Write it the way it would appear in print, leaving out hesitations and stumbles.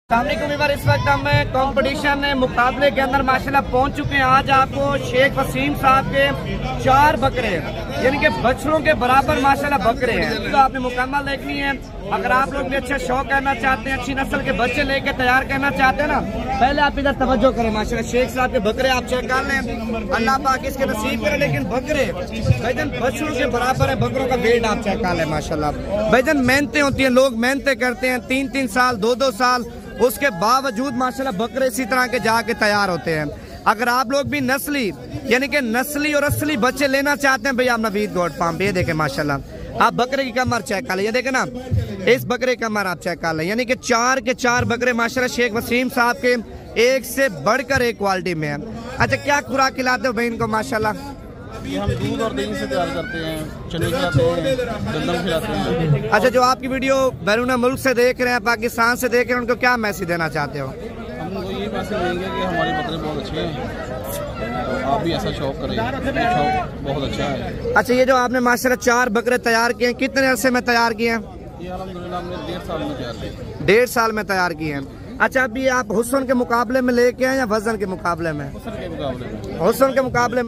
इस वक्त हम कंपटीशन मुकाबले के अंदर माशाल्लाह पहुंच चुके हैं। आज आपको शेख वसीम साहब के 4 बकरे यानी कि बछड़ों के बराबर माशाल्लाह बकरे हैं, तो आपने मुकम्मल देखनी है। अगर आप लोग भी अच्छा शौक करना चाहते हैं, अच्छी नस्ल के बच्चे लेके तैयार करना चाहते हैं ना, पहले आप इधर तवज्जो करें। माशाल्लाह शेख साहब के बकरे आप चेक कर लें, अल्लाह पाक इसके नसीब करे। लेकिन बकरे भाईजान बछड़ों के बराबर है, बकरों का वेट आप चेक कर लें माशाल्लाह। भाईजान मेहनतें होती हैं, लोग मेहनतें करते हैं 3-3 साल 2-2 साल, उसके बावजूद माशाल्लाह बकरे इसी तरह के जाके तैयार होते हैं। अगर आप लोग भी नस्ली यानी कि नस्ली और असली बच्चे लेना चाहते हैं भैया, आप नवीद गोट फार्म ये देखें माशाल्लाह। आप बकरे की कमर चेक कर लें, ये देखें ना, इस बकरे की कमर आप चेक कर लें, यानी कि 4 के 4 बकरे माशाल्लाह शेख वसीम साहब के एक से बढ़कर एक क्वालिटी में है। अच्छा, क्या खुराक खिलाते हो भाई इनको माशाल्लाह? ये हम दूध और दही से तैयार करते हैं, चने खिलाते हैं, गंदम खिलाते हैं। अच्छा, जो आपकी वीडियो बैरून मुल्क से देख रहे हैं, पाकिस्तान से देख रहे हैं, उनको क्या मैसेज देना चाहते हो? हम उनको ये मैसेज देंगे कि हमारे बकरे बहुत अच्छे हैं, तो आप भी ऐसा शौक करें, शौक बहुत अच्छा है। अच्छा, ये जो आपने माशाल्लाह 4 बकरे तैयार किए हैं, कितने अरसे में तैयार किए हैं? ये अल्हम्दुलिल्लाह हमने 1.5 साल में तैयार किए। 1.5 साल में तैयार किए हैं। अच्छा, अभी आप हुस्न के मुकाबले में लेके आए या वजन के मुकाबले में? हुस्न के मुकाबले में। हुस्न के मुकाबले में